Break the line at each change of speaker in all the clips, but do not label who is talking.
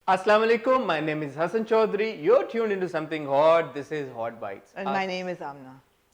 Assalamu alaikum. My name is Hassan Chaudhary. You're tuned into something hot. This is Hot Bites.
And my name is Amna.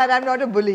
And I'm not a bully.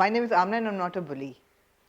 My name is Amna and I'm not a bully.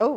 Oh.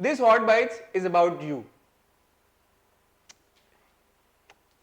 This Hot Bites is about you.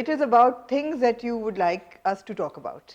It is about things that you would like us to talk about.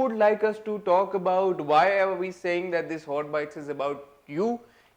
would like us to talk about? Why are we saying that this Hot Bites is about you?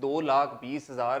2,20,000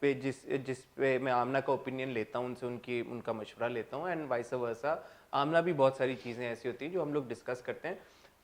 پہ جس پہ میں آمنہ کا opinion لیتا ہوں, ان سے ان کا مشورہ لیتا ہوں, اینڈ وائس ورسا آمنہ بھی بہت ساری چیزیں ایسی ہوتی ہیں جو ہم لوگ ڈسکس کرتے ہیں.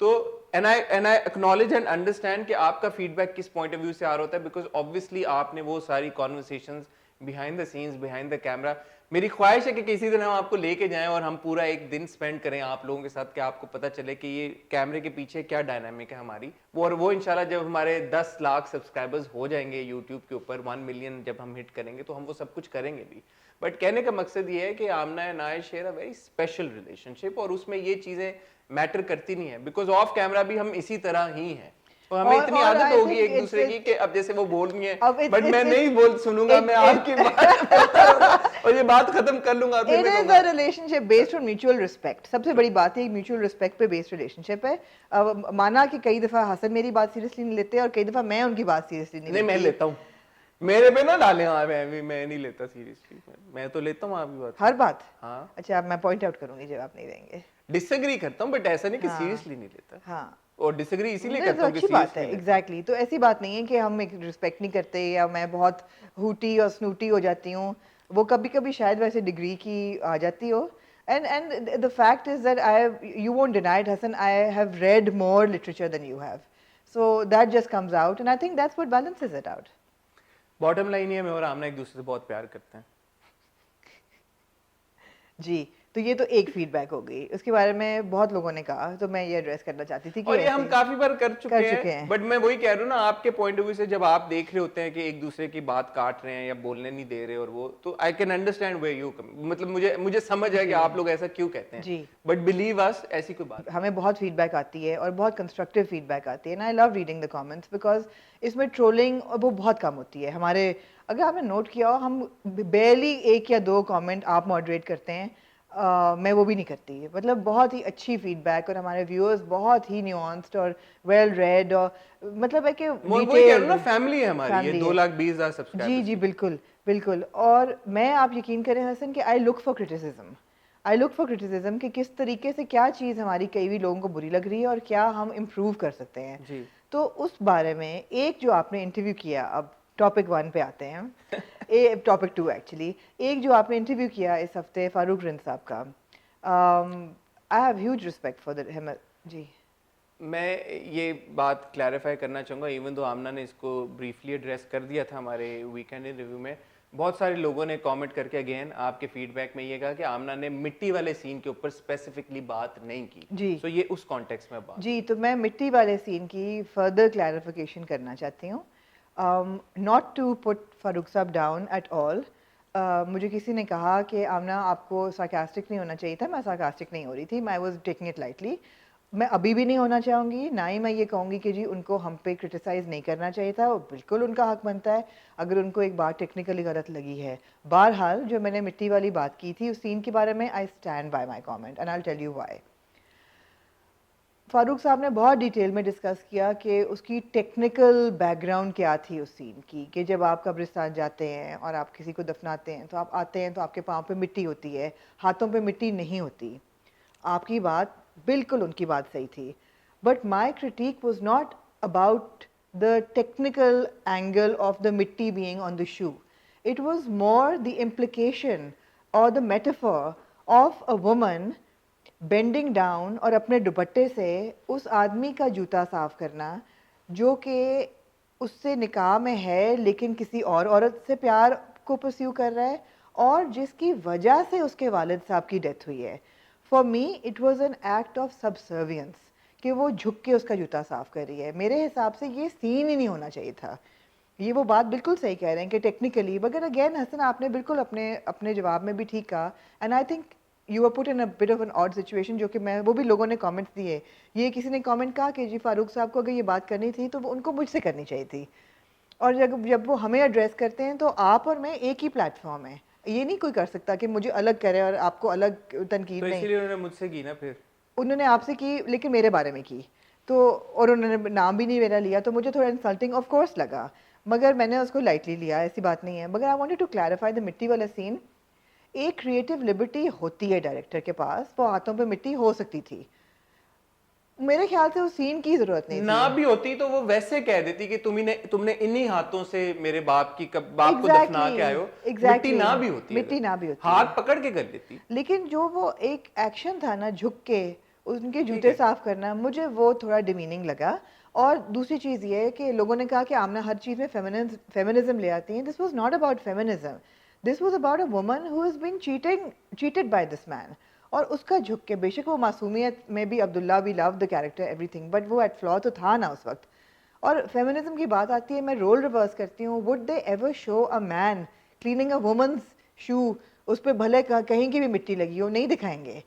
تو and I acknowledge and understand کہ آپ کا فیڈ بیک کس پوائنٹ آف ویو سے آ رہا ہوتا ہے, بیکاز آبویسلی آپ نے وہ ساری conversations behind the sense, behind the camera. میری خواہش ہے کہ کسی دن ہم آپ کو لے کے جائیں اور ہم پورا ایک دن اسپینڈ کریں آپ لوگوں کے ساتھ, کہ آپ کو پتہ چلے کہ یہ کیمرے کے پیچھے کیا ڈائنامک ہے ہماری. وہ انشاءاللہ جب ہمارے 10 لاکھ سبسکرائبرز ہو جائیں گے یوٹیوب کے اوپر, 1 ملین جب ہم ہٹ کریں گے, تو ہم وہ سب کچھ کریں گے بھی. بٹ کہنے کا مقصد یہ ہے کہ Amna and I share a very special relationship, اور اس میں یہ چیزیں میٹر کرتی نہیں ہے, بیکاز آف کیمرہ بھی ہم اسی طرح ہی ہیں. اور ہمیں اتنی عادت ہوگی ایک دوسرے کی کہ اب جیسے وہ بول رہی ہیں بٹ میں نہیں سنوں گا, میں آپ کی بات اور یہ بات ختم کر لوں گا.
It is a relationship based on mutual respect. سب سے بڑی بات ہے میوچل ریسپیکٹ پہ بیسڈ ریلیشن شپ ہے. مانا کہ کئی دفعہ حسن میری بات سیریسلی نہیں لیتے اور کئی دفعہ میں ان کی بات سیریسلی نہیں لیتی.
میں لیتا ہوں, میرے پہ نہ ڈالیں, میں نہیں لیتا سیریسلی, میں تو لیتا ہوں آپ کی بات,
ہر بات.
ہاں
اچھا میں پوائنٹ آؤٹ کروں گی جب آپ نہیں دیں گے.
ڈس ایگری کرتا ہوں بٹ ایسا نہیں کہ سیریسلی نہیں لیتا.
ہاں
اور ڈس ایگری اسی لیے کرتا ہوں کہ
اچھی بات ہے. ایگزیکٹلی, تو ایسی بات نہیں ہے کہ ہم ایک رسپیکٹ نہیں کرتے یا میں بہت ہوٹی اور سنوٹی ہو جاتی ہوں, وہ کبھی کبھی شاید ویسے ڈگری کی آ جاتی ہو. And the fact is that you won't deny it, Hassan, I have read more literature than you have. So that just comes out, and I think that's what balances it out.
Bottom line یہ میں اور آمنہ ایک دوسرے سے بہت پیار کرتے ہیں.
جی, تو یہ تو ایک فیڈ بیک ہو گئی, اس کے بارے میں بہت لوگوں نے کہا, تو میں یہ ایڈریس کرنا چاہتی تھی کہ
اور یہ ہم کافی بار کر چکے ہیں. بٹ میں وہی کہہ رہا ہوں نا, آپ کے پوائنٹ آف ویو سے جب آپ دیکھ رہے ہوتے ہیں کہ ایک دوسرے کی بات کاٹ رہے ہیں یا بولنے نہیں دے رہے, اور وہ تو I can understand where you مطلب مجھے سمجھ ہے کہ آپ لوگ ایسا کیوں کہتے ہیں.
جی,
بٹ بلیو اس, ایسی کوئی بات
ہمیں بہت فیڈ بیک آتی ہے اور بہت کنسٹرکٹیو فیڈ بیک آتی ہے. And I love reading the comments because اس میں ٹرولنگ وہ بہت کم ہوتی ہے. ہمارے اگر آپ نے نوٹ کیا ہو, ہم بیرلی 1 یا 2 کامنٹ آپ ماڈریٹ کرتے ہیں, میں وہ بھی نہیں کرتی. مطلب بہت ہی اچھی فیڈ بیک, اور ہمارے ویورز بہت ہی نیوانسڈ اور ویل ریڈ, اور مطلب ہے کہ
فیملی ہے ہماری, یہ 2,20,000 سبسکرائبر.
جی جی بالکل بالکل. اور میں, آپ یقین کریں حسن, کہ آئی لک فار کرٹیسزم کہ کس طریقے سے کیا چیز ہماری کئی بھی لوگوں کو بری لگ رہی ہے اور کیا ہم امپروو کر سکتے ہیں.
جی,
تو اس بارے میں ایک جو آپ نے انٹرویو کیا, اب ٹاپک 1 پہ آتے ہیں, ٹاپک 2 ایکچولی, ایک جو آپ نے انٹرویو کیا اس ہفتے فاروق رند صاحب کا, I have huge respect for ہم. جی,
میں یہ بات کلیریفائی کرنا چاہوں گا, ایون دو آمنہ نے اس کو بریفلی ایڈریس کر دیا تھا ہمارے ویکینڈ ریویو میں. بہت سارے لوگوں نے کامنٹ کر کے اگین آپ کے فیڈ بیک میں یہ کہا کہ آمنہ نے مٹی والے سین کے اوپر اسپیسیفکلی بات نہیں کی.
جی,
سو یہ اس کانٹیکس میں بات.
جی, تو میں مٹی والے سین کی فردر کلیریفیکیشن کرنا چاہتی ہوں. ناٹ ٹو پٹ فاروق صاحب ڈاؤن ایٹ آل. مجھے کسی نے کہا کہ آمنہ آپ کو سارکاسٹک نہیں ہونا چاہیے تھا. میں سارکاسٹک نہیں ہو رہی تھی, میں واز ٹیکنگ اٹ لائٹلی. میں ابھی بھی نہیں ہونا چاہوں گی, نہ ہی میں یہ کہوں گی کہ جی ان کو ہم پہ کرٹیسائز نہیں کرنا چاہیے تھا. بالکل ان کا حق بنتا ہے اگر ان کو ایک بات ٹیکنیکلی غلط لگی ہے. بہرحال جو میں نے مٹی والی بات کی تھی اس سین کے بارے میں, I stand by my comment and I tell you why. Farooq sahab نے بہت ڈیٹیل میں ڈسکس کیا کہ اس کی ٹیکنیکل بیک گراؤنڈ کیا تھی اس سین کی, کہ جب آپ قبرستان جاتے ہیں اور آپ کسی کو دفناتے ہیں تو آپ آتے ہیں تو آپ کے پاؤں پہ مٹی ہوتی ہے, ہاتھوں پہ مٹی نہیں ہوتی. آپ کی بات بالکل ان کی بات صحیح تھی, but my critique was not about the technical angle of the mitti being on the shoe. It was more the implication or the metaphor of a woman bending down اور اپنے دوپٹے سے اس آدمی کا جوتا صاف کرنا جو کہ اس سے نکاح میں ہے لیکن کسی اور عورت سے پیار کو پرسیو کر رہا ہے, اور جس کی وجہ سے اس کے والد صاحب کی ڈیتھ ہوئی ہے. For me it was an act of subservience کہ وہ جھک کے اس کا جوتا صاف کر رہی ہے. میرے حساب سے یہ سین ہی نہیں ہونا چاہیے تھا. یہ وہ بات بالکل صحیح کہہ رہے ہیں کہ ٹیکنیکلی, مگر اگین حسن آپ نے بالکل اپنے جواب میں بھی ٹھیک کہا, and I think you are put in a bit of an odd situation, جو کہ میں, وہ بھی لوگوں نے کامنٹس دیے. یہ کسی نے کامنٹ کہا کہ جی فاروق صاحب کو اگر یہ بات کرنی تھی تو ان کو مجھ سے کرنی چاہیے تھی, اور جب وہ ہمیں ایڈریس کرتے ہیں تو آپ اور میں ایک ہی پلیٹ فارم ہے. یہ نہیں کوئی کر سکتا کہ مجھے الگ کرے اور آپ کو الگ تنقید نہیں.
تو اسی لیے انہوں نے مجھ سے کی نا, پھر
انہوں نے آپ سے کی لیکن میرے بارے میں کی, تو اور انہوں نے نام بھی نہیں میرا لیا, تو مجھے تھوڑا انسلٹنگ آف کورس لگا, مگر میں نے اس کو لائٹلی لیا, ایسی بات نہیں ہے. مگر I wanted to clarify the مٹی والا سین. ایک کریٹو لبرٹی ہوتی ہے ڈائریکٹر کے پاس, وہ ہاتھوں پہ مٹی ہو سکتی تھی. میرے خیال سے اس سین کی ضرورت نہیں
نہ بھی ہوتی تو وہ ویسے کہہ دیتی کہ تم نے انہی ہاتھوں سے میرے باپ کو دفنا کے آئے ہو. مٹی نہ بھی ہوتی,
مٹی نہ بھی ہوتی,
ہاتھ پکڑ کے کر دیتی.
لیکن جو وہ ایک ایکشن تھا نا جھک کے ان کے جوتے صاف کرنا, مجھے وہ تھوڑا ڈیمیننگ لگا. اور دوسری چیز یہ ہے کہ لوگوں نے کہا کہ آمنہ ہر چیز میں فیمنزم لے آتی ہیں. This was not about feminism, this was about a woman who is being cheated by this man. اور اس کا جھک کے, بے شک وہ معصومیت میں بھی Abdullah we love the character everything, but وہ ایٹ فلا تو تھا نا اس وقت. اور فیمنزم کی بات آتی ہے, میں رول ریورس کرتی ہوں, would they ever show a man cleaning a woman's show, اس پہ بھلے کہیں کی بھی مٹی لگی ہو, نہیں دکھائیں گے.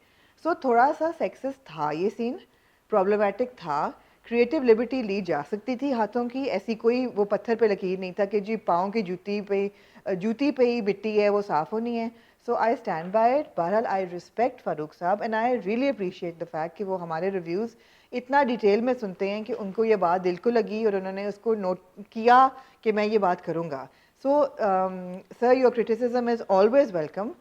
سو تھوڑا سا سیکسسٹ تھا یہ سین, پرابلمٹک تھا. کریٹو لبرٹی لی جا سکتی تھی ہاتھوں کی, ایسی کوئی وہ پتھر پہ لکیر نہیں تھا کہ جی پاؤں کی جوتی پہ ہی مٹی ہے وہ صاف ہونی ہے. سو آئی اسٹینڈ بائی اٹ. بہرحال آئی ریسپیکٹ فاروق صاحب and I really appreciate the fact کہ وہ ہمارے ریویوز اتنا ڈیٹیل میں سنتے ہیں کہ ان کو یہ بات دل کو لگی اور انہوں نے اس کو نوٹ کیا کہ میں یہ بات کروں گا. So sir your criticism is always welcome,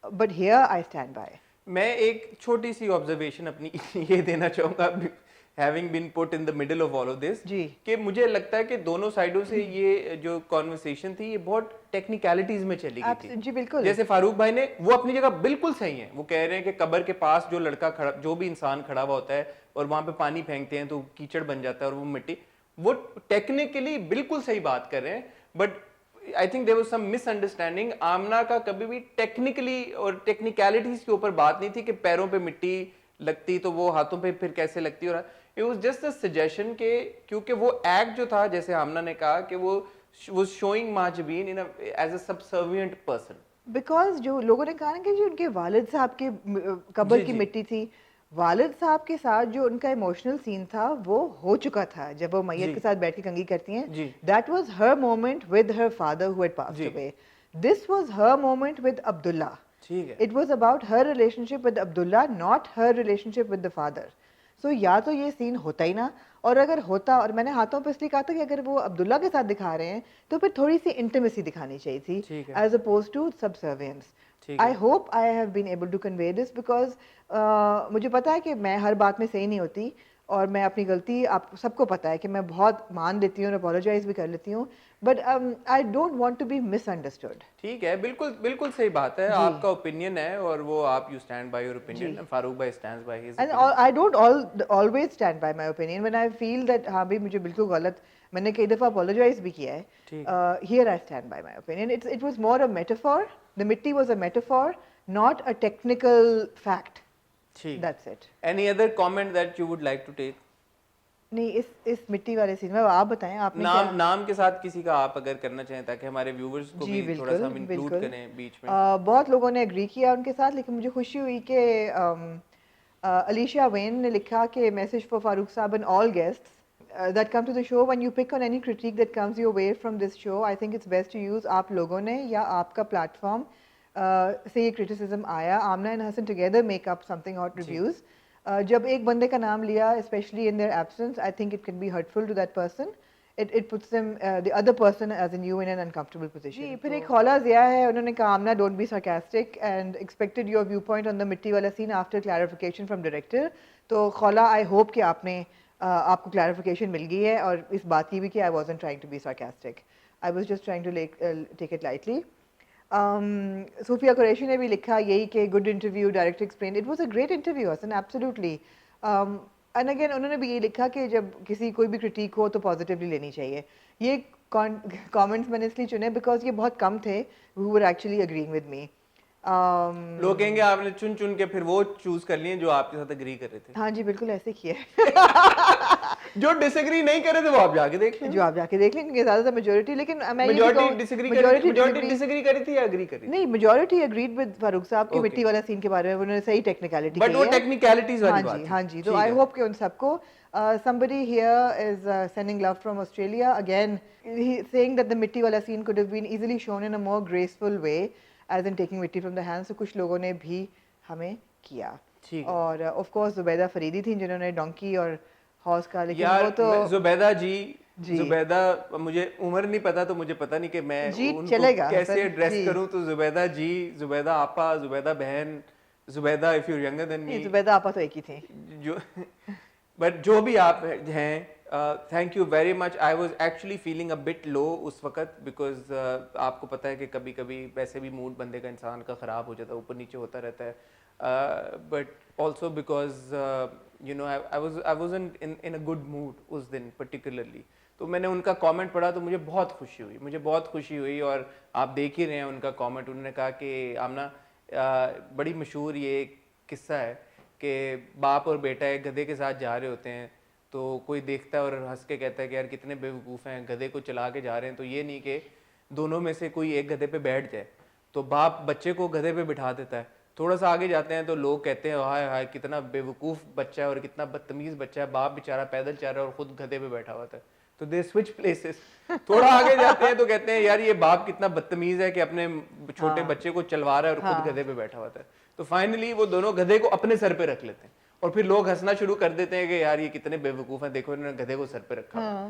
but here I stand by.
میں ایک چھوٹی سی آبزرویشن اپنی یہ دینا چاہوں گا, having been put in the middle of all of this, کہ مجھے لگتا ہے کہ دونوں سائڈوں سے یہ جو کانورسیشن تھی یہ بہت ٹیکنیکلٹیز میں چلی گئی تھی.
جی بالکل.
جیسے فاروق بھائی نے, وہ اپنی جگہ بالکل صحیح ہیں, وہ کہہ رہے ہیں کہ قبر کے پاس جو لڑکا کھڑا, جو بھی انسان کھڑا ہوا ہوتا ہے اور وہاں پہ پانی پھینکتے ہیں تو کیچڑ بن جاتا ہے اور وہ مٹی, وہ ٹیکنیکلی بالکل صحیح بات کر رہے ہیں. But I think there was some misunderstanding. Amna کا کبھی بھی ٹیکنیکلی اور ٹیکنیکلٹیز کے اوپر بات نہیں تھی کہ پیروں پہ مٹی لگتی تو وہ ہاتھوں پہ پھر کیسے لگتی. اور it was just a suggestion کہ کیونکہ وہ ایکٹ جو تھا, جیسے آمنہ نے کہا کہ وہ was showing مہاجبین as a subservient person.
Because جو لوگوں نے کہا نا کہ جو ان کے والد صاحب کے قبر کی مٹی تھی, والد صاحب کے ساتھ جو ان کا ایموشنل سین تھا وہ ہو چکا تھا جب وہ میت کے ساتھ بیٹھ کے کنگھی کرتی ہیں. That was her moment with her father who had passed away. This was her moment with Abdullah. It was about her relationship with Abdullah, not her relationship with the father. So یا تو یہ سین ہوتا ہی نا, اور اگر ہوتا, اور میں نے ہاتھوں پہ اس لیے کہا تھا کہ اگر وہ عبداللہ کے ساتھ دکھا رہے ہیں تو پھر تھوڑی سی انٹیمیسی دکھانی چاہیے تھی as opposed to subservience. I hope I have been able to convey this because مجھے پتا ہے کہ میں ہر بات میں صحیح نہیں ہوتی اور میں اپنی غلطی, آپ سب کو پتا ہے کہ میں بہت مان لیتی ہوں اور اپولوجائز بھی کر لیتی ہوں, but I don't want to be misunderstood.
ٹھیک ہے, بالکل بالکل صحیح بات ہے, آپ کا اوپینین ہے اور وہ آپ you stand by your opinion. Farooq بھائی stands by his,
and I don't always stand by my opinion when I feel that ہاں بھائی مجھے بالکل غلط, میں نے کئی دفعہ اپولوجائز بھی کیا ہے. Here I stand by my opinion. It was more a metaphor. The mitti was a metaphor, not a technical fact. That's it.
Any other comment that you would like to take?
نہیں, اس مٹی والے سین میں آپ بتائیں, آپ نے
نام کے ساتھ کسی کا آپ اگر کرنا چاہیں تاکہ ہمارے ویورز کو بھی تھوڑا سا ہم انکلوڈ کریں بیچ میں.
بہت لوگوں نے اگری کیا ان کے ساتھ, لیکن مجھے خوشی ہوئی کہ علیشا وین نے لکھا کہ میسج فار فاروق صاحب and all guests that come to the show, when you pick on any critique that comes your way from this show, I think it's best to use آپ لوگوں نے یا آپ کا پلیٹ فارم سے یہ criticism آیا. Amna and Hassan together make up something hot reviews. جب ایک بندے کا نام لیا, especially in their absence, I think it can be hurtful to that person. It puts them, the other person as in you, in an uncomfortable position. پھر ایک خولا ضیاء ہے, انہوں نے کہا Amna don't be sarcastic and expected your viewpoint on the مٹی والا scene after clarification from director. تو خولا, I hope کہ آپ کو کلیریفیکیشن مل گئی ہے اور اس بات کی بھی کہ I wasn't trying to be sarcastic. I was just trying to take it lightly. صوفیہ قریشی نے بھی لکھا یہی کہ good interview, director explain, it was a great interview Hasan, absolutely. And again انہوں نے بھی یہ لکھا کہ جب کسی کوئی بھی کرٹیک ہو تو پازیٹیولی لینی چاہیے. یہ کامنٹس میں نے اس لیے چنے بیکاز یہ بہت کم تھے who were actually agreeing with me.
لوگ کہیں گے آپ نے چن چن کے پھر وہ چوز کر لیے جو آپ کے ساتھ اگری کر رہے تھے.
ہاں جی بالکل ایسے کیا.
جو ڈس ایگری نہیں کر رہے تھے وہ آپ جا کے دیکھ لیں,
جو آپ جا کے دیکھ لیں, کیونکہ زیادہ تر میجورٹی, لیکن
میجورٹی ڈس ایگری کر رہی تھی یا اگری کر رہی تھی؟
نہیں, میجورٹی اگریڈ ود فاروق صاحب کی مٹی والا سین کے بارے میں, انہوں نے صحیح ٹیکنیکلٹی کی ہے.
بٹ وہ ٹیکنیکلٹیز والی بات ہے.
ہاں جی, تو آئی ہوپ کہ ان سب کو. Somebody here is sending love from Australia. Again, he's saying that the mitti wala scene could have been easily shown in a more graceful way, as in taking mitti from the hands. So کچھ لوگوں نے بھی ہمیں کیا. اور of course Zubaida Faridi تھیں جنہوں نے ڈونکی اور ہارس کا, لیکن وہ تو
زبیدہ جی, زبیدہ مجھے عمر نہیں پتا تو مجھے پتا نہیں کہ میں ان کو کیسے ایڈریس کروں, تو زبیدہ جی, زبیدہ آپا, زبیدہ بہن, Zubaida if you're younger than me.
Zubaida آپا تو ایک ہی تھیں.
بٹ جو بھی آپ ہیں thank you very much. I was actually feeling a bit low اس وقت بیکاز آپ کو پتہ ہے کہ کبھی کبھی ویسے بھی موڈ بندے کا انسان کا خراب ہو جاتا ہے, اوپر نیچے ہوتا رہتا ہے, but also because you know I was in a good mood اس دن پرٹیکولرلی. تو میں نے ان کا کامنٹ پڑھا تو مجھے بہت خوشی ہوئی اور آپ دیکھ ہی رہے ہیں ان کا کامنٹ. انہوں نے کہا کہ آمنہ بڑی مشہور یہ قصہ ہے کہ باپ اور بیٹا ایک گدھے کے ساتھ جا رہے ہوتے ہیں تو کوئی دیکھتا ہے اور ہنس کے کہتا ہے کہ یار کتنے بیوقوف ہیں, گدھے کو چلا کے جا رہے ہیں تو یہ نہیں کہ دونوں میں سے کوئی ایک گدھے پہ بیٹھ جائے. تو باپ بچے کو گدھے پہ بٹھا دیتا ہے. تھوڑا سا آگے جاتے ہیں تو لوگ کہتے ہیں ہائے ہائے کتنا بیوقوف بچہ ہے اور کتنا بدتمیز بچہ ہے, باپ بیچارہ پیدل چل رہا ہے اور خود گدھے پہ بیٹھا ہوا تھا. تو دے سوئچ پلیسز. تھوڑا آگے جاتے ہیں تو کہتے ہیں یار یہ باپ کتنا بدتمیز ہے کہ اپنے چھوٹے بچے کو چلوا رہا ہے اور خود گدھے پہ بیٹھا ہوا تھا. تو فائنلی وہ دونوں گدھے کو اپنے سر پہ رکھ لیتے ہیں اور پھر لوگ ہنسنا شروع کر دیتے ہیں کہ یار یہ کتنے بیوقوف ہیں, دیکھو انہوں نے گدھے کو سر پہ رکھا.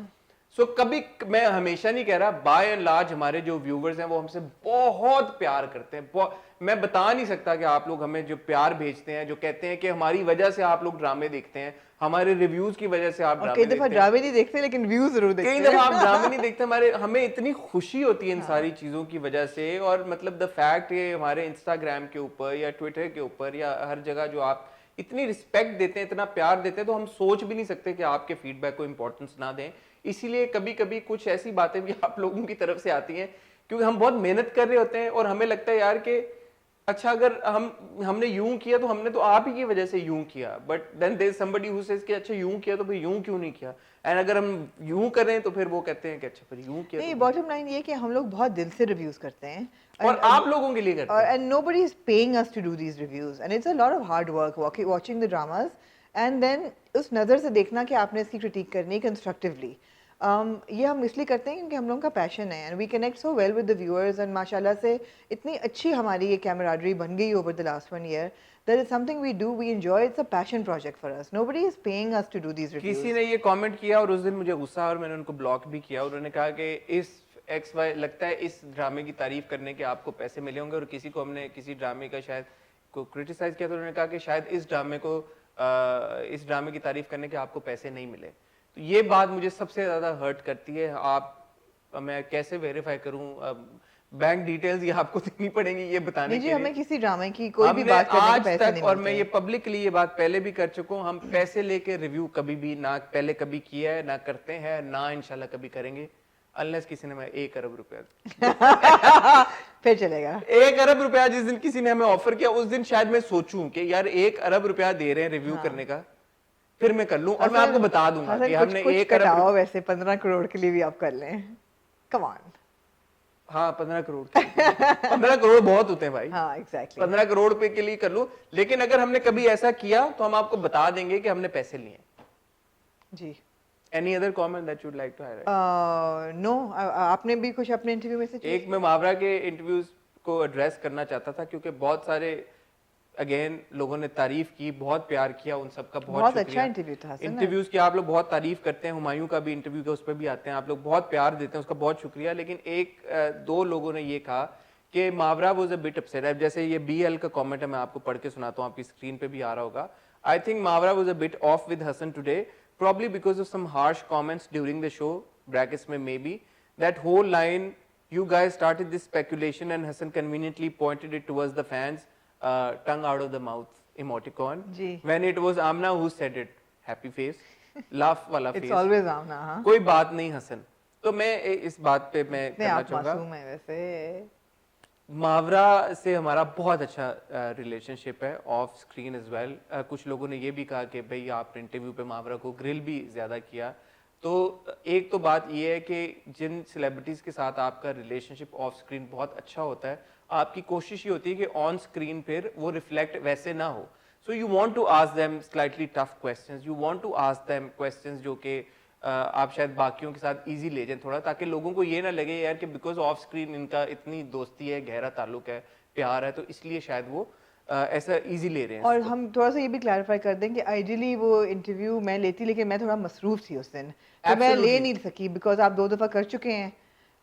سو کبھی میں ہمیشہ نہیں کہہ رہا, بائی اینڈ لارج ہمارے جو ویورز ہیں وہ ہم سے بہت پیار کرتے ہیں. میں بتا نہیں سکتا کہ آپ لوگ ہمیں جو پیار بھیجتے ہیں, جو کہتے ہیں کہ ہماری وجہ سے آپ لوگ ڈرامے دیکھتے ہیں, ہمارے ریویوز کی وجہ سے آپ
کئی دفعہ ڈرامے نہیں دیکھتے لیکن ویوز ضرور دیکھتے ہیں.
کئی دفعہ آپ ڈرامے نہیں دیکھتے, ہمیں اتنی خوشی ہوتی ہے ان ساری چیزوں کی وجہ سے. اور مطلب دا فیکٹ یہ ہمارے انسٹاگرام کے اوپر یا ٹویٹر کے اوپر یا ہر جگہ جو آپ اتنی رسپیکٹ دیتے ہیں, اتنا پیار دیتے ہیں, تو ہم سوچ بھی نہیں سکتے کہ آپ کے فیڈ بیک کو امپورٹنس نہ دیں. اسی لیے کبھی کبھی کچھ ایسی باتیں بھی آپ لوگوں کی طرف سے آتی ہیں کیونکہ ہم بہت محنت کر رہے ہوتے ہیں اور ہمیں لگتا ہے یار کہ اچھا اگر ہم نے یوں کیا تو ہم نے تو آپ ہی کی وجہ سے یوں کیا, but then there is somebody who says کہ اچھا یوں کیا تو پھر یوں کیوں نہیں کیا, اینڈ اگر ہم یوں کریں تو پھر وہ کہتے ہیں کہ اچھا پھر یوں کیا.
نہیں, باٹم لائن یہ کہ ہم لوگ بہت دل سے ریویوز کرتے ہیں
اور آپ لوگوں کے لیے کرتے ہیں,
and nobody is paying us to do these reviews and it's a lot of hard work watching the dramas and then اس نظر سے دیکھنا کہ آپ نے اس کی کرٹیک کرنی کنسٹرکٹیولی. یہ ہم اس لیے کرتے ہیں کیونکہ ہم لوگوں کا پیشن ہے and we connect so well with the viewers and ماشاء اللہ سے اتنی اچھی ہماری یہ کیمرادری بن گئی over the last 1 year that is something we do, we enjoy, it's a passion project for us. Nobody is paying us to do these reviews.
کسی نے یہ کامنٹ کیا اور اس دن مجھے غصہ اور میں نے ان کو بلاک بھی کیا. انہوں نے کہا کہ اس ایکس وائی لگتا ہے اس ڈرامے کی تعریف کرنے کے آپ کو پیسے ملے ہوں گے, اور کسی کو ہم نے کسی ڈرامے کا شاید کو کرٹیسائز کیا تو انہوں نے کہا کہ شاید اس ڈرامے کی تعریف کرنے کے آپ کو پیسے نہیں ملے. تو یہ بات مجھے سب سے زیادہ ہرٹ کرتی ہے. میں کیسے ویریفائی کروں, بینک ڈیٹیلز یہ آپ کو دینی پڑیں گی یہ بتانے کے لیے.
ہمیں کسی ڈرامے کی کوئی بھی بات کرنے کے پیسے نہیں ملتے,
اور میں یہ پبلکلی یہ بات پہلے بھی کر چکا ہوں, ہم پیسے لے کے ریویو کبھی بھی نہ پہلے کبھی کیا ہے, نہ کرتے ہیں, نہ انشاءاللہ کبھی کریں گے, unless کسی نے ہمیں 1 ارب روپیہ
پھر چلے گا
1 ارب روپیہ جس دن کسی نے ہمیں آفر کیا اس دن شاید میں سوچوں کہ یار 1 ارب روپیہ دے رہے ہیں ریویو کرنے کا, پھر میں کر لوں. اور میں آپ کو بتا دوں گا کہ ہم نے 1 ارب
ویسے 15 کروڑ کے لیے بھی آپ کر لیں, کم آن.
ہاں 15 کروڑ بہت ہوتے ہیں بھائی.
ہاں ایگزیکٹلی
15 کروڑ روپے کے لیے کر لوں, لیکن اگر ہم نے کبھی ایسا کیا تو ہم آپ کو بتا دیں گے کہ ہم نے پیسے لیے ہیں.
جی.
Any other comment that you'd like to highlight?
No, آپ نے بھی کچھ اپنے انٹرویو میں سے
ایک میں محاورہ کے انٹرویوز کو ایڈریس کرنا چاہتا تھا کیونکہ بہت سارے اگین لوگوں نے تعریف کی, بہت پیار کیا, ان سب کا بہت
اچھا انٹرویو تھا.
انٹرویوز کی آپ لوگ بہت تعریف کرتے ہیں, ہمایوں کا بھی انٹرویو کا اس پہ بھی آتے ہیں, آپ لوگ بہت پیار دیتے ہیں, اس کا بہت شکریہ. لیکن 2 لوگوں نے یہ کہا کہ محاورہ واز اے بٹ اپسیٹ. جیسے یہ BL کا کامنٹ ہے, میں آپ کو پڑھ کے سناتا ہوں, آپ کی اسکرین پہ بھی آ رہا ہوگا. I think محاورہ was a bit of with Hasan today probably because of some harsh comments during the show, brackets mein maybe, that whole line, you guys started this speculation and Hassan conveniently pointed it towards the fans, tongue out of the mouth emoticon, when it was Amna who said it, happy face, laugh wala face.
It's always Amna, ہاں.
کوئی بات نہیں حسن. تو میں اس بات پہ میں کہنا چاہوں گا,
معصوم ہے ویسے.
محاورہ سے ہمارا بہت اچھا ریلیشن شپ ہے آف اسکرین ایز ویل. کچھ لوگوں نے یہ بھی کہا کہ بھئی آپ نے انٹرویو پہ محاورہ کو گرل بھی زیادہ کیا. تو ایک تو بات یہ ہے کہ جن سیلیبریٹیز کے ساتھ آپ کا ریلیشن شپ آف اسکرین بہت اچھا ہوتا ہے, آپ کی کوشش یہ ہوتی ہے کہ آن اسکرین پھر وہ ریفلیکٹ ویسے نہ ہو. So you want to ask them slightly tough questions, you want to ask them questions جو کہ آپ شاید باقیوں کے ساتھ ایزی لے جائیں تھوڑا, تاکہ لوگوں کو یہ نہ لگے یار کہ بیکاز آف اسکرین ان کا اتنی دوستی ہے, گہرا تعلق ہے, پیار ہے, تو اس لیے شاید وہ ایسا ایزی لے رہے ہیں.
اور ہم تھوڑا سا یہ بھی کلیریفائی کر دیں کہ آئیڈیلی وہ انٹرویو میں لیتی, لیکن میں تھوڑا مصروف تھی اس دن, تو میں لے نہیں سکی بیکاز آپ 2 دفعہ کر چکے ہیں.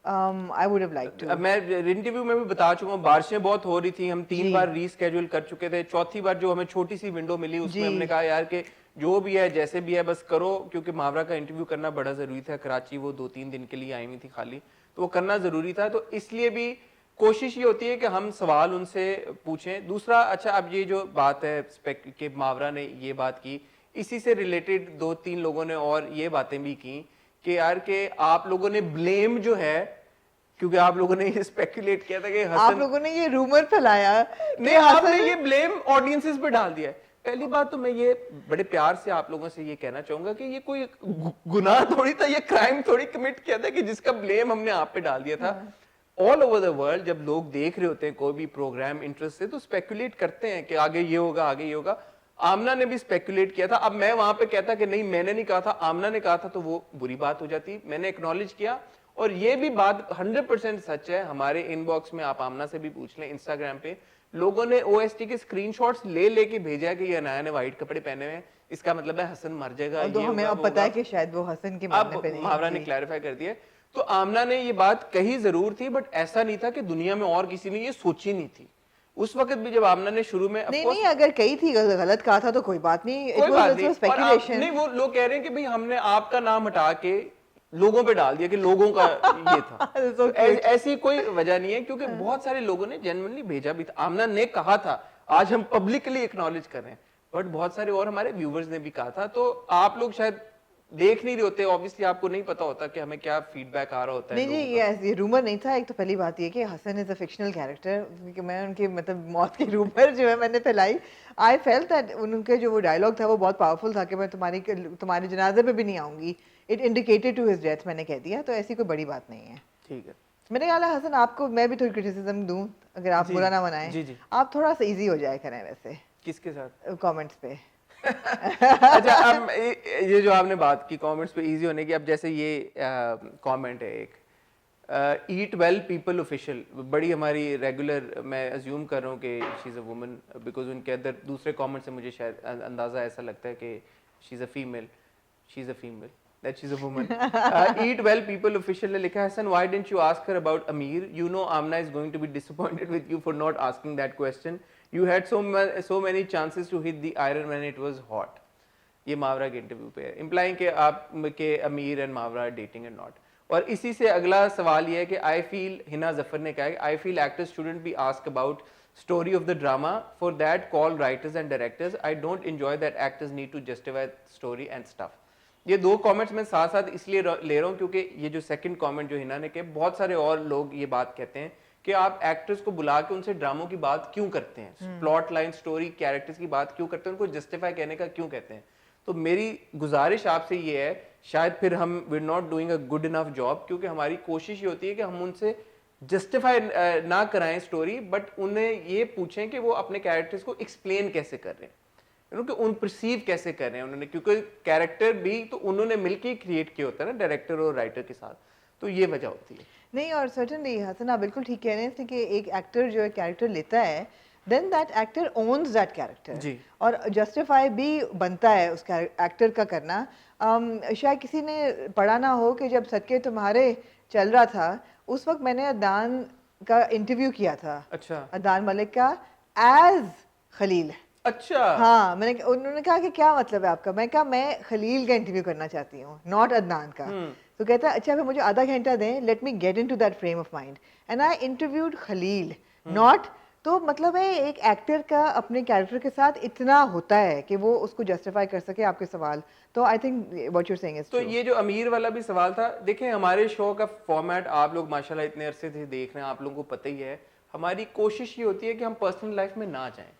I would have liked to.
میں انٹرویو میں بھی بتا چکا ہوں, بارشیں بہت ہو رہی تھی, ہم 3 بار ری اسکیڈول کر چکے تھے. 4تھی بار جو ہمیں چھوٹی سی ونڈو ملی اس میں ہم نے کہا یار کہ جو بھی ہے جیسے بھی ہے بس کرو, کیونکہ ماورا کا انٹرویو کرنا بڑا ضروری تھا. کراچی وہ 2-3 دن کے لیے آئی ہوئی تھی خالی, تو وہ کرنا ضروری تھا, تو اس لیے بھی کوشش یہ ہوتی ہے کہ ہم سوال ان سے پوچھیں. دوسرا, اچھا اب یہ جو بات ہے کہ ماورا نے یہ بات کی, اسی سے ریلیٹڈ 2-3 لوگوں نے اور یہ باتیں بھی کی کہ یار کہ آپ لوگوں نے بلیم جو ہے, کیونکہ آپ لوگوں نے یہ اسپیکولیٹ کیا تھا کہ
آپ لوگوں نے یہ رومر پھیلایا,
نہیں آپ نے یہ بلیم آڈینسز پہ ڈال دیا ہے. پہلی بات تو میں یہ بڑے پیار سے آپ لوگوں سے یہ کہنا چاہوں گا کہ یہ کوئی گناہ تھوڑی تھا, یہ کرائم تھوڑی کمٹ کیا تھا کہ جس کا بلیم ہم نے آپ پہ ڈال دیا تھا. آل اوور دا ورلڈ جب لوگ دیکھ رہے ہوتے ہیں کوئی بھی پروگرام انٹرسٹ سے, تو اسپیکولیٹ کرتے ہیں کہ آگے یہ ہوگا, آگے یہ ہوگا. آمنہ نے بھی اسپیکولیٹ کیا تھا. اب میں وہاں پہ کہتا کہ نہیں میں نے نہیں کہا تھا, آمنہ نے کہا تھا, تو وہ بری بات ہو جاتی. میں نے ایکنالج کیا, اور یہ بھی بات 100% سچ ہے. ہمارے ان باکس میں آپ آمنہ سے بھی پوچھ لیں, انسٹاگرام پہ لوگوں نے او ایس ٹی کے اسکرین شاٹس لے کے بھیجا کہ یہ انایا نے وائٹ کپڑے پہنے ہوئے ہیں, اس کا مطلب ہے حسن مر جائے گا.
تو ہمیں اب پتا ہے کہ شاید وہ حسن کے
اب
ماننے پہ نہیں.
ماورا نے کلیریفائی کر دیا. تو آمنہ نے یہ بات کہی ضرور تھی, بٹ ایسا نہیں تھا کہ دنیا میں اور کسی نے یہ سوچی نہیں تھی. اس وقت بھی جب آمنہ نے شروع میں
نہیں اگر کہی تھی غلط کہا تھا تو کوئی بات نہیں,
کوئی بات نہیں, وہ لوگ کہہ رہے ہیں کہ بھئی ہم نے آپ کا نام ہٹا کے لوگوں پہ ڈال دیا کہ لوگوں کا یہ تھا. ایسی کوئی وجہ نہیں ہے, کیونکہ بہت سارے لوگوں نے جینوئنلی بھیجا بھی تھا. آمنہ نے کہا تھا, آج ہم پبلکلی ایکنالج کر رہے ہیں, بٹ بہت سارے اور ہمارے ویورز نے بھی کہا تھا. تو آپ لوگ شاید دیکھ نہیں رہے ہوتے, obviously آپ کو نہیں پتا ہوتا کہ ہمیں کیا فیڈ بیک آ رہا ہوتا ہے.
نہیں یہ رومر نہیں تھا. ایک تو پہلی بات یہ کہ حسن از اے فکشنل کیریکٹر, کیونکہ میں ان کی مطلب موت کی رومر جو ہے میں نے پھیلائی. آئی فیلٹ دیٹ ان کے جو وہ ڈائلاگ تھا وہ بہت پاورفل تھا کہ میں تمہارے جنازے پہ بھی نہیں آؤں گی. It indicated to his death, میں نے کہہ دیا. تو ایسی کوئی بڑی بات نہیں ہے.
ٹھیک ہے,
میرے خیال ہے حسن آپ کو میں بھی تھوڑی کرٹیسزم دوں, اگر آپ برا نہ منائیں. آپ تھوڑا سا ایزی ہو جائے کریں ویسے.
کس کے ساتھ؟
کامنٹس پہ.
اچھا اب یہ جو آپ نے بات کی کامنٹس پہ ایزی ہونے کی, اب جیسے یہ کامنٹ ہے ایک, ایٹ ویل پیپل آفیشیل, بڑی ہماری ریگولر, میں ازیوم کر رہا ہوں کہ she is a woman, because ان کے اندر دوسرے کامنٹ سے مجھے شاید اندازہ ایسا لگتا ہے کہ she is a female, that she's a woman. Eat well people official نے لکھا ہے, Hassan, why didn't you ask her about Amir? You know Amna is going to be disappointed with you for not asking that question. You had so many chances to hit the iron when it was hot. یہ ماورا کے interview پہ ہے, employing کہ آپ کے امیر and Mawra dating and not. اور اسی سے اگلا سوال یہ ہے کہ آئی فیل, ہنا ظفر نے کہا ہے, I feel actors shouldn't be ask about story of the drama. For that call writers and directors. I don't enjoy that actors need to justify story and stuff. یہ دو کامنٹس میں ساتھ ساتھ اس لیے لے رہا ہوں کیونکہ یہ جو سیکنڈ کامنٹ جو ہنا نے کہ بہت سارے اور لوگ یہ بات کہتے ہیں کہ آپ ایکٹرز کو بلا کے ان سے ڈراموں کی بات کیوں کرتے ہیں, پلاٹ لائن سٹوری کیریکٹرز کی بات کیوں کرتے ہیں, ان کو جسٹیفائی کہنے کا کیوں کہتے ہیں. تو میری گزارش آپ سے یہ ہے, شاید پھر ہم where not doing a good enough job, کیونکہ ہماری کوشش یہ ہوتی ہے کہ ہم ان سے جسٹیفائی نہ کرائیں اسٹوری, بٹ انہیں یہ پوچھیں کہ وہ اپنے کیریکٹرز کو ایکسپلین کیسے کر رہے ہیں, کہ ان پرسیو کیسے کر رہے ہیں انہوں نے, کیونکہ کیریکٹر بھی تو انہوں نے مل کے کریٹ کیا ہوتا ہے نا ڈائریکٹر اور رائٹر کے ساتھ, تو یہ وجہ ہوتی ہے.
نہیں, اور سرٹنلی حسن آپ بالکل ٹھیک کہہ رہے ہیں کہ ایک ایکٹر جو ہے کیریکٹر لیتا ہے, then that actor owns that character, اور جسٹیفائی بھی بنتا ہے اس ایکٹر کا کرنا. شاید کسی نے پڑھا نہ ہو کہ جب صدقے تمہارے چل رہا تھا اس وقت میں نے عدنان کا انٹرویو کیا تھا,
اچھا
عدنان ملک کا, ایز خلیل.
اچھا
ہاں, انہوں نے کہا کہ کیا مطلب ہے آپ کا, میں کہا میں خلیل کا انٹرویو کرنا چاہتی ہوں, ناٹ عدنان کا. تو کہتا ہے اچھا پھر مجھے آدھا گھنٹہ دیں, let me get into that frame of mind, and I interviewed Khalil, not. تو مطلب ہے ایک ایکٹر کا اپنے کیریکٹر کے ساتھ اتنا ہوتا ہے کہ وہ اس کو جسٹیفائی کر سکے آپ کے سوال. تو I think what you are saying is
تو یہ جو امیر والا بھی سوال تھا, دیکھیں ہمارے شو کا فارمیٹ آپ لوگ ماشاءاللہ اتنے عرصے سے دیکھ رہے ہیں, آپ لوگوں کو پتہ ہی ہے, ہماری کوشش یہ ہوتی ہے کہ ہم پرسنل لائف میں نہ جائیں,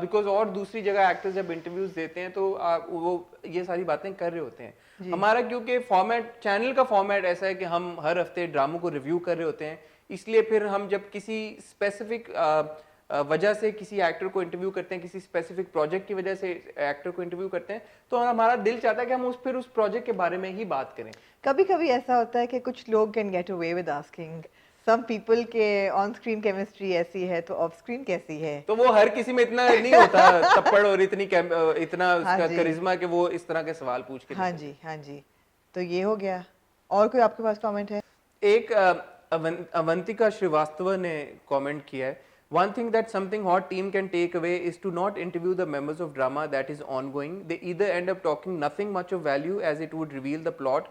بیکاز اور دوسری جگہ ایکٹرز جب انٹرویوز دیتے ہیں تو وہ یہ ساری باتیں کر رہے ہوتے ہیں. ہمارا کیونکہ فارمیٹ, چینل کا فارمیٹ ایسا ہے کہ ہم ہر ہفتے ڈراموں کو ریویو کر رہے ہوتے ہیں, اس لیے پھر ہم جب کسی اسپیسیفک وجہ سے کسی ایکٹر کو انٹرویو کرتے ہیں, کسی اسپیسیفک پروجیکٹ کی وجہ سے ایکٹر کو انٹرویو کرتے ہیں, تو ہمارا دل چاہتا ہے کہ ہم پھر اس پروجیکٹ کے بارے میں ہی بات کریں.
کبھی کبھی ایسا ہوتا ہے کہ کچھ لوگ can get away with asking some people کے آن اسکرین کیمسٹری ایسی ہے تو آف اسکرین کیسی ہے.
تو وہ ہر کسی میں اتنا نہیں ہوتا تپڑ اور اتنا اس کا کرزما کہ وہ اس طرح کے سوال پوچھ کے.
ہاں جی ہاں جی, تو یہ ہو گیا. اور کوئی آپ کے پاس کامنٹ ہے؟
ایک اونتکا شریواستو نے کامنٹ کیا ہے, One thing that something hot team can take away is to not interview the members of drama that is ongoing. They either end up talking nothing much of value as it would reveal the plot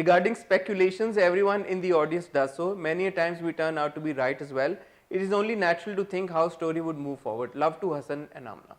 Regarding speculations, everyone in the audience does so. Many a times we turn out to be right as well. It is only natural to think how story would move forward. Love to Hassan and Amna.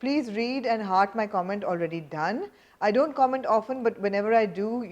Please read and heart my comment already done. I don't comment often, but whenever I do,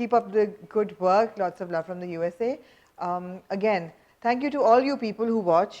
Keep up the good work. Lots of love from the USA. Again, thank you to all you people who watch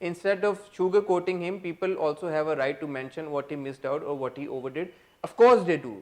Instead of sugarcoating him, people also have a right to mention what he missed out or what he overdid. Of course they do.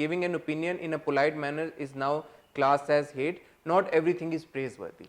giving an opinion in a polite manner is now classed as hate. Not everything is praiseworthy.